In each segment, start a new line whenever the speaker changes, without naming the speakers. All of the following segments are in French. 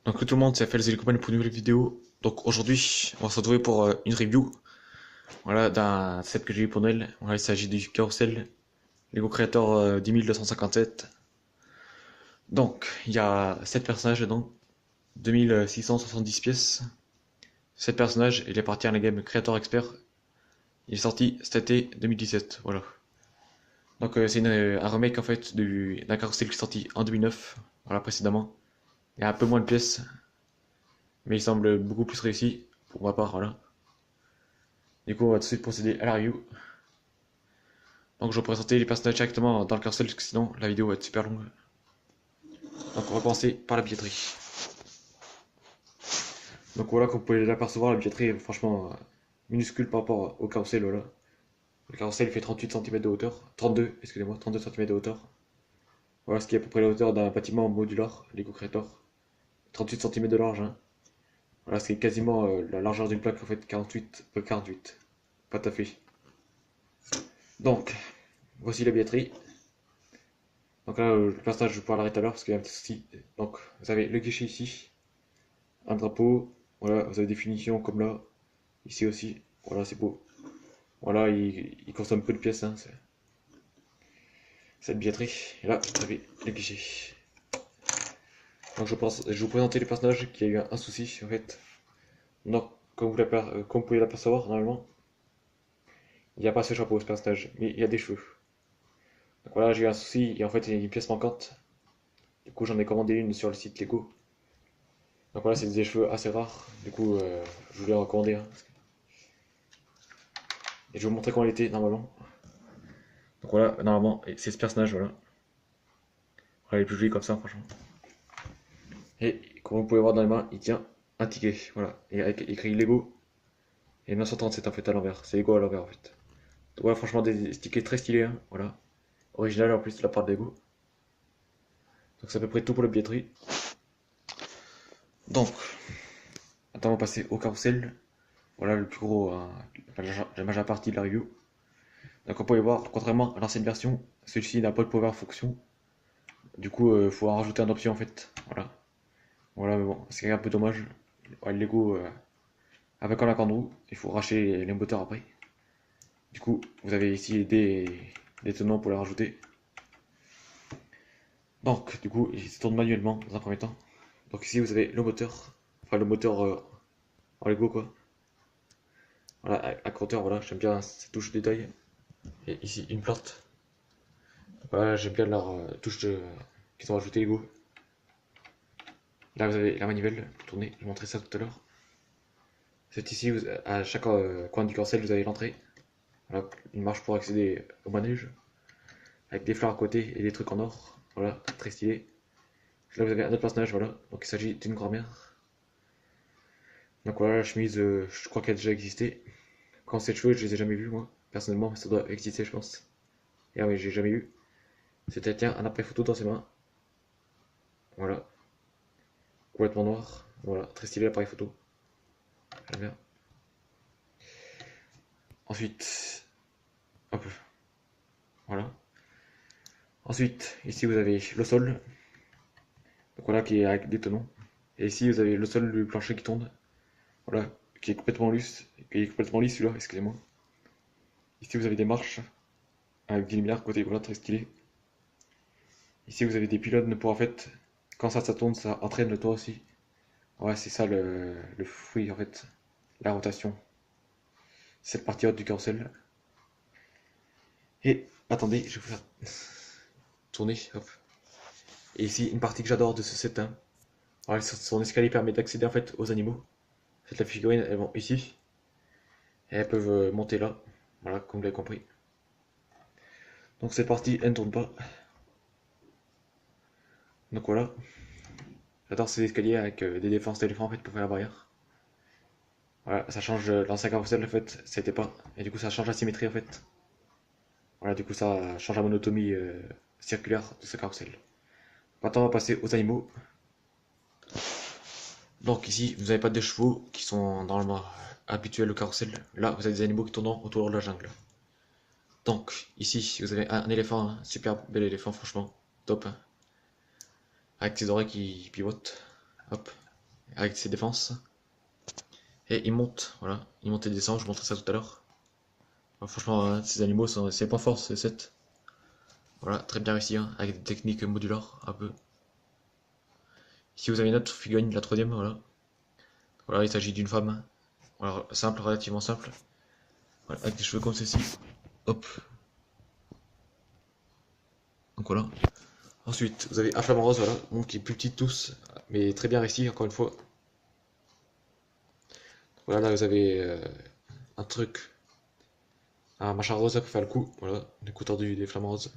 Donc tout le monde, c'est Felz et les copains pour une nouvelle vidéo. Donc aujourd'hui, on va se retrouver pour une review. Voilà, d'un set que j'ai eu pour Noël. Voilà, il s'agit du Carousel Lego Creator 10257. Donc, il y a 7 personnages dedans, 2670 pièces. 7 personnages, il est parti en la game Creator Expert. Il est sorti cet été 2017, voilà. Donc c'est un remake en fait d'un Carousel qui est sorti en 2009, voilà précédemment. Il y a un peu moins de pièces, mais il semble beaucoup plus réussi, pour ma part, voilà. Du coup, on va tout de suite procéder à la review. Donc, je vais présenter les personnages directement dans le carousel, parce que sinon, la vidéo va être super longue. Donc, on va commencer par la billetterie. Donc, voilà, comme vous pouvez l'apercevoir, la billetterie est franchement minuscule par rapport au carousel, voilà. Le carousel fait 38 cm de hauteur, 32, excusez-moi, 32 cm de hauteur. Voilà, ce qui est à peu près la hauteur d'un bâtiment modular, Lego Creator. 38 cm de large, hein. Voilà, ce qui est quasiment la largeur d'une plaque, en fait, 48. Pas tout à fait. Donc, voici la billetterie. Donc là, le personnage, je vais pouvoir l'arrêter à l'heure parce qu'il y a un petit souci. Donc, vous avez le guichet ici, un drapeau, voilà, vous avez des finitions comme là, ici aussi, voilà, c'est beau. Voilà, il consomme peu de pièces, hein, cette billetterie. Et là, vous avez le guichet. Donc, je vais vous présenter les personnages qui a eu un souci, en fait. Donc, comme vous pouvez l'apercevoir, normalement, il n'y a pas ce chapeau, ce personnage, mais il y a des cheveux. Donc voilà, j'ai eu un souci, et en fait, il y a une pièce manquante. Du coup, j'en ai commandé une sur le site Lego. Donc voilà, c'est des cheveux assez rares. Du coup, je voulais en recommander un. Et je vais vous montrer comment il était normalement. Donc voilà, normalement, c'est ce personnage, voilà. Voilà, il est plus joli comme ça, franchement. Et comme vous pouvez voir dans les mains, il tient un ticket, voilà. Et avec écrit Lego et 1937 en fait à l'envers. C'est Lego à l'envers en fait. Donc voilà, franchement, des tickets très stylés, hein, voilà. Original en plus de la part de Lego. Donc c'est à peu près tout pour la billetterie. Donc, maintenant on va passer au carrousel. Voilà le plus gros, la majeure partie de la review. Donc on peut y voir, contrairement à l'ancienne version, celui-ci n'a pas de power fonction. Du coup, il faut en rajouter une option en fait. Voilà. Voilà, mais bon, c'est un peu dommage. Ouais, le Lego, avec un lac il faut racher les moteurs après. Du coup, vous avez ici des tenants pour les rajouter. Donc, du coup, il se tourne manuellement dans un premier temps. Donc ici, vous avez le moteur. Enfin, le moteur en Lego, quoi. Voilà, à compteur, voilà, j'aime bien cette touche de détail. Et ici, une plante. Voilà, j'aime bien leur qu'ils ont rajouté Lego. Là, vous avez la manivelle pour tourner. Je vous montrais ça tout à l'heure. C'est ici, à chaque coin du corset, vous avez l'entrée. Voilà, une marche pour accéder au manège. Avec des fleurs à côté et des trucs en or. Voilà, très stylé. Là, vous avez un autre personnage, voilà. Donc, il s'agit d'une grand-mère. Donc, voilà, la chemise, je crois qu'elle a déjà existé. Quand c'est de cheveux, je les ai jamais vus, moi. Personnellement, ça doit exister, je pense. Et ah, mais j'ai jamais eu. C'était, tiens, un après-photo dans ses mains. Voilà. Complètement noir. Voilà, très stylé l'appareil photo. J'aime bien. Ensuite, hop, voilà. Ensuite, ici, vous avez le sol. Donc, voilà, qui est avec des tenons. Et ici, vous avez le sol du plancher qui tourne. Voilà, qui est complètement lisse. Qui est complètement lisse celui-là, excusez-moi. Ici, vous avez des marches avec des lumières côté, voilà, très stylé. Ici, vous avez des pylônes pour en fait, quand ça tourne, ça entraîne le toit aussi. Ouais, c'est ça le fruit en fait, la rotation. Cette partie haute du carrousel. Et attendez, je vais vous faire tourner, hop. Et ici, une partie que j'adore de ce set, hein. Voilà, son escalier permet d'accéder en fait aux animaux. Cette la figurine, elles vont ici. Et elles peuvent monter là. Voilà, comme vous l'avez compris. Donc cette partie, elle ne tourne pas. Donc voilà. J'adore ces escaliers avec des défenses d'éléphants en fait pour faire la barrière. Voilà, ça change l'ancien carrousel en fait, c'était pas. Et du coup ça change la symétrie en fait. Voilà, du coup ça change la monotomie circulaire de ce carrousel. Maintenant on va passer aux animaux. Donc ici vous n'avez pas des chevaux qui sont normalement habituels au carrousel. Là vous avez des animaux qui tournent autour de la jungle. Donc ici vous avez un éléphant, un super bel éléphant franchement, top, hein. Avec ses oreilles qui pivotent. Hop. avec ses défenses. Et il monte, voilà, il monte et descend, je vous montrerai ça tout à l'heure. Franchement, ces animaux, c'est les points forts, ce set. Voilà, très bien réussi, hein, avec des techniques modulaires, un peu. Ici, vous avez une autre figurine, la troisième, voilà. Voilà, il s'agit d'une femme. Voilà, simple, relativement simple. Voilà, avec des cheveux comme ceci. Hop. Donc voilà. Ensuite, vous avez un flamant rose, voilà, donc qui est plus petit de tous, mais très bien réussi, encore une fois. Voilà, là vous avez un truc, un machin rose pour faire le coup, voilà, le coup tordu des flamants roses.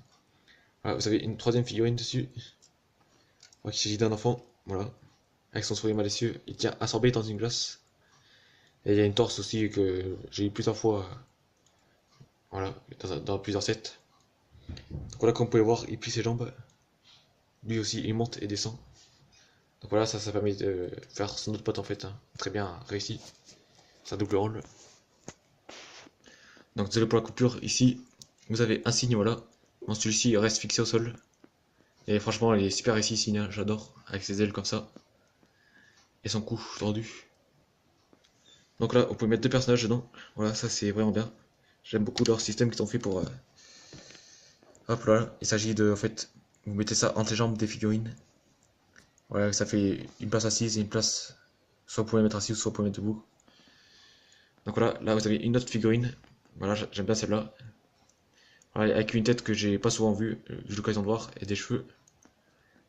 Voilà, vous avez une troisième figurine dessus, voilà, il s'agit d'un enfant, voilà, avec son sourire malicieux, il tient absorbé dans une glace. Et il y a une torse aussi que j'ai eu plusieurs fois, voilà, dans plusieurs sets. Donc voilà, comme vous pouvez voir, il plie ses jambes, lui aussi il monte et descend. Donc voilà, ça permet de faire son autre pote en fait, hein. Très bien réussi, c'est un double rôle. Donc désolé pour la coupure, ici vous avez un signe, voilà. Bon, celui-ci reste fixé au sol. Et franchement, il est super réussi, ce signe, hein, j'adore, avec ses ailes comme ça. Et son cou tordu. Donc là, vous pouvez mettre deux personnages dedans. Voilà, ça c'est vraiment bien. J'aime beaucoup leur système qu'ils ont fait pour... Hop là, il s'agit de, en fait, vous mettez ça entre les jambes des figurines. Voilà, ça fait une place assise et une place... Soit vous pouvez mettre assis, soit vous pouvez mettre debout. Donc voilà, là vous avez une autre figurine. Voilà, j'aime bien celle-là. Voilà, avec une tête que j'ai pas souvent vue, j'ai l'occasion de voir, et des cheveux.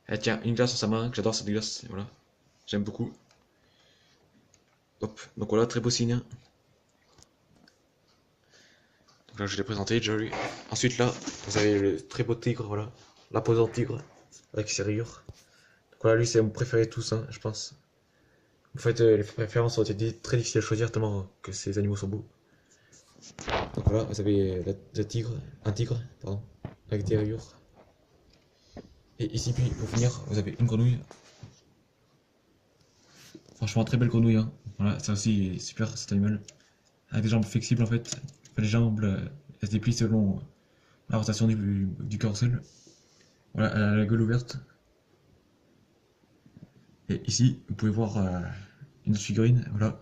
Elle tient une glace dans sa main, que j'adore cette glace, voilà. J'aime beaucoup. Hop, donc voilà, très beau signe. Donc là, je l'ai présenté déjà lui. Ensuite là, vous avez le très beau tigre, voilà. L'imposant tigre, avec ses rayures. Donc voilà, lui c'est mon préféré de tous, hein, je pense. En fait, les préférences ont été très difficiles à choisir tellement que ces animaux sont beaux. Donc voilà, vous avez un tigre, pardon, avec des rayures. Et ici, puis, pour finir, vous avez une grenouille. Franchement, très belle grenouille, hein. Voilà, ça aussi est super cet animal. Avec des jambes flexibles en fait. Les jambes, elles se déplient selon la rotation du carrousel. Voilà, elle a la gueule ouverte. Et ici, vous pouvez voir une autre figurine, voilà,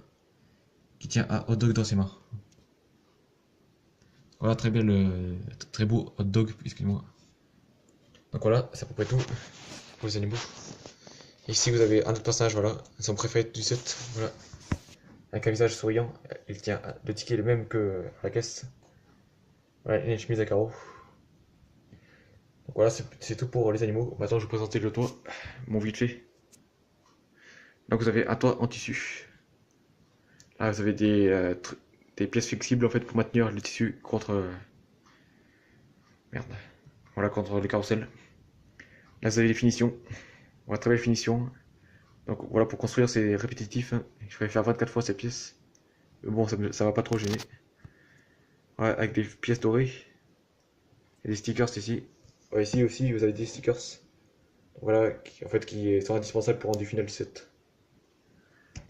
qui tient un hot dog dans ses mains. Voilà, très belle, très beau hot dog, excusez-moi. Donc voilà, c'est à peu près tout pour les animaux. Ici, vous avez un autre personnage, voilà, son préféré du set, voilà. Avec un visage souriant, il tient le ticket le même que la caisse. Voilà, une chemise à carreaux. Donc voilà, c'est tout pour les animaux. Maintenant, je vais vous présenter le toit, mon vite fait. Donc vous avez un toit en tissu. Là, vous avez des pièces flexibles en fait pour maintenir le tissu contre merde. Voilà, contre le carrousel. Là, vous avez les finitions. Voilà, très belle finition. Donc voilà, pour construire, c'est répétitif, hein. Je vais faire 24 fois cette pièce. Mais bon, ça va pas trop gêner. Voilà, avec des pièces dorées. Et des stickers ici. Ouais, ici aussi, vous avez des stickers. Voilà, qui sont indispensables pour rendre du final du set.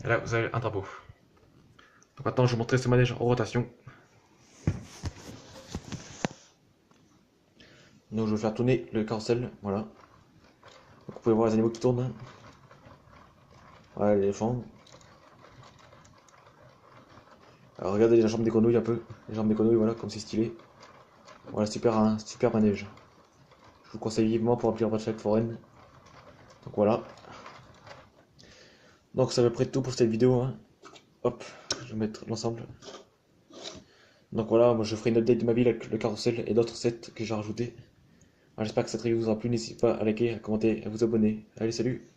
Et là, vous avez un drapeau. Donc maintenant, je vais vous montrer ce manège en rotation. Donc je vais faire tourner le carrousel, voilà. Donc, vous pouvez voir les animaux qui tournent, hein. Voilà l'éléphant. Alors regardez les jambes des grenouilles un peu. Les jambes des grenouilles, voilà, comme c'est stylé. Voilà, super manège. Je vous conseille vivement pour remplir votre chèque foraine. Donc voilà. Donc c'est à peu près tout pour cette vidéo, hein. Hop, je vais mettre l'ensemble. Donc voilà, moi je ferai une update de ma ville avec le carrousel et d'autres sets que j'ai rajoutés. J'espère que cette review vous aura plu, n'hésitez pas à liker, à commenter, à vous abonner. Allez, salut!